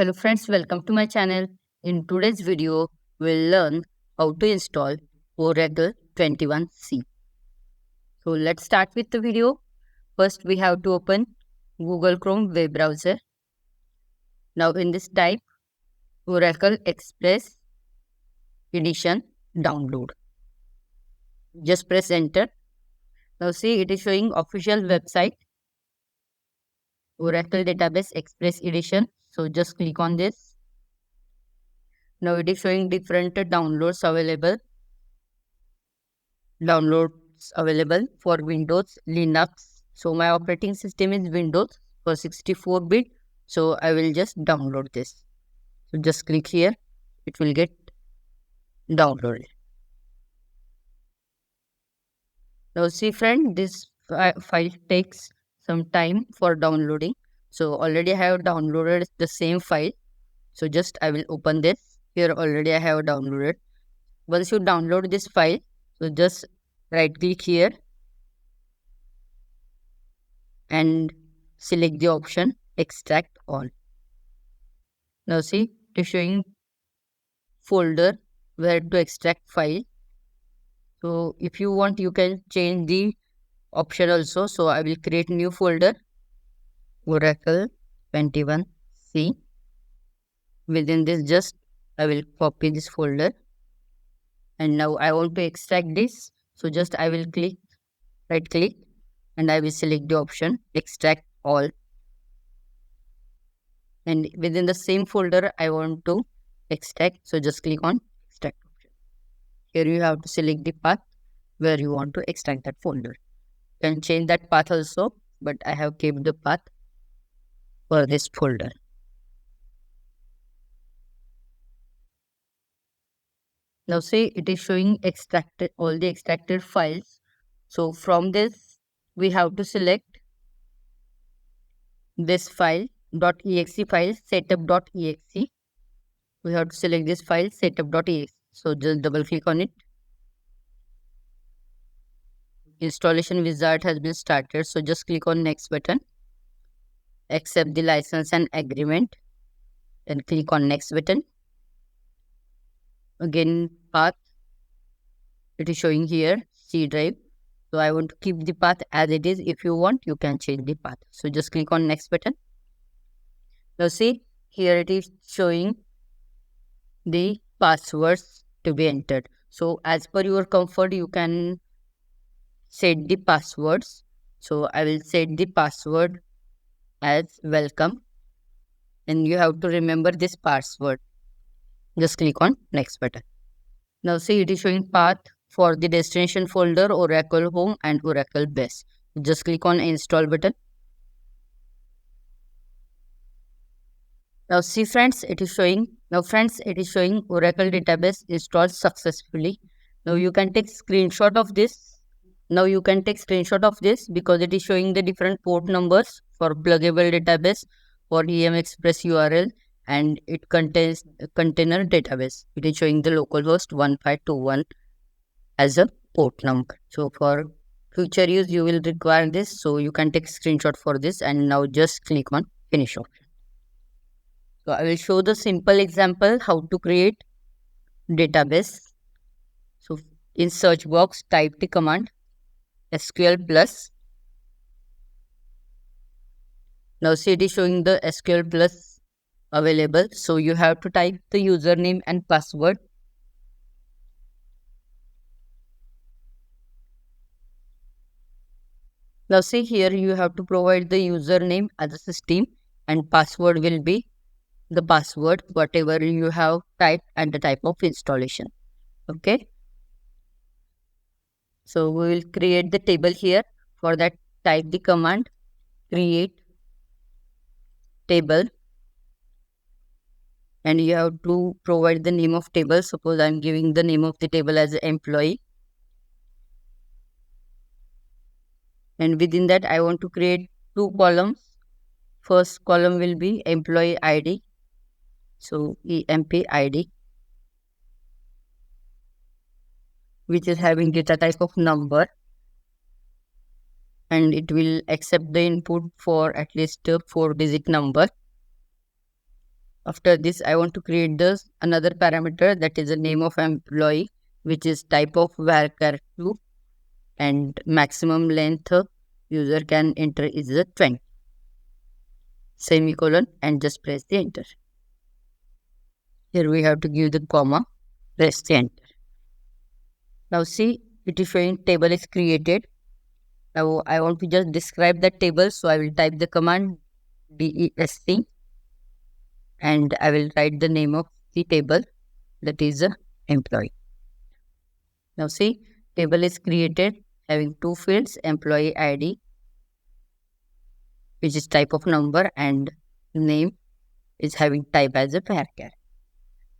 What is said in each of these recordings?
Hello friends, welcome to my channel. In today's video, we'll learn how to install Oracle 21C. So let's start with the video. First, we have to open Google Chrome web browser. Now in this type, Oracle Express Edition download. Just press enter. Now see, it is showing official website, Oracle Database Express Edition. So just click on this. Now it is showing different downloads available for Windows, Linux. So my operating system is Windows for 64-bit. So I will just download this. So just click here. It will get downloaded. Now see friend, this file takes some time for downloading. So already I have downloaded the same file. So just I will open this. Here already I have downloaded. Once you download this file, so just right click here and select the option extract all. Now see, it is showing folder where to extract file. So if you want, you can change the option also. So I will create new folder, Oracle 21C. Within this, just I will copy this folder. And now I want to extract this. So just I will right click and I will select the option extract all. And within the same folder, I want to extract. So just click on extract option. Here you have to select the path where you want to extract that folder. You can change that path also, but I have kept the path for this folder. Now see, it is showing all the extracted files. So from this, we have to select this file, .exe file, setup.exe. We have to select this file, setup.exe. So just double click on it. Installation wizard has been started. So just click on next button. Accept the license and agreement. Then click on next button. Again, path. It is showing here, C drive. So I want to keep the path as it is. If you want, you can change the path. So just click on next button. Now see, here it is showing the passwords to be entered. So as per your comfort, you can set the passwords. So I will set the password as welcome. And you have to remember this password. Just click on next button. Now see, it is showing path for the destination folder, Oracle Home and Oracle Base. Just click on install button. Now see friends, it is showing Oracle database installed successfully. Now you can take screenshot of this. Because it is showing the different port numbers for pluggable database for EM Express URL, and it contains a container database. It is showing the localhost 1521 as a port number. So for future use, you will require this. So you can take screenshot for this, and now just click on finish option. So I will show the simple example how to create database. So in search box, type the command SQL plus. Now see, it is showing the SQL plus available. So you have to type the username and password. Now see, here you have to provide the username as a system and password will be the password whatever you have typed and the type of installation. Okay. So we will create the table here. For that, type the command create table. And you have to provide the name of table. Suppose I am giving the name of the table as employee. And within that, I want to create two columns. First column will be employee ID. So EMP ID, which is having data type of number. And it will accept the input for at least a 4-digit number. After this, I want to create this another parameter, that is the name of employee, which is type of varchar2, and maximum length user can enter is the 20, semicolon, and just press the enter. Here we have to give the comma, press the enter. Now see, it is showing table is created. Now I want to just describe that table, so I will type the command desc and I will write the name of the table, that is the employee. Now see, table is created having two fields, employee ID, which is type of number, and name is having type as a varchar.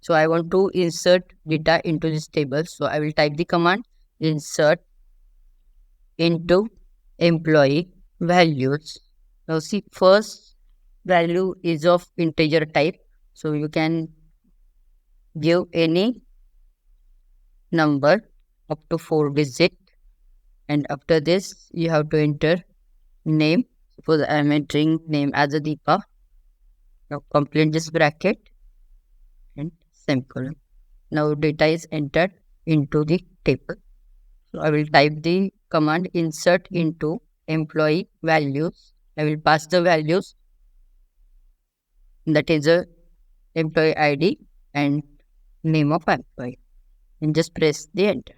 So I want to insert data into this table. So I will type the command insert into employee values. Now see, first value is of integer type. So you can give any number up to 4 digit, and after this you have to enter name. Suppose I am entering name as a Deepa. Now complete this bracket and semicolon. Now data is entered into the table. So I will type the command insert into employee values. I will pass the values, that is a employee ID and name of employee, and just press the enter.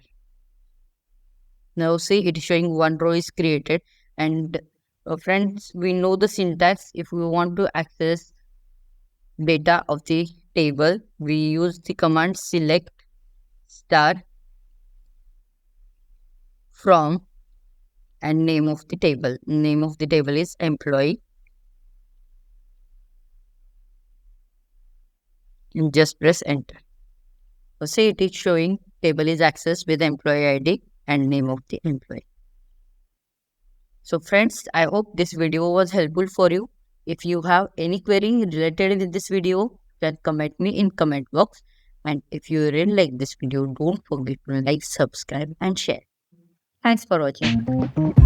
Now see, it is showing one row is created, and friends, we know the syntax. If we want to access data of the table, we use the command select star from and name of the table. Name of the table is employee, and just press enter. So see, it is showing table is accessed with employee ID and name of the employee. So friends, I hope this video was helpful for you. If you have any query related with this video, you can comment me in comment box. And if you really like this video, don't forget to like, subscribe and share. Thanks for watching.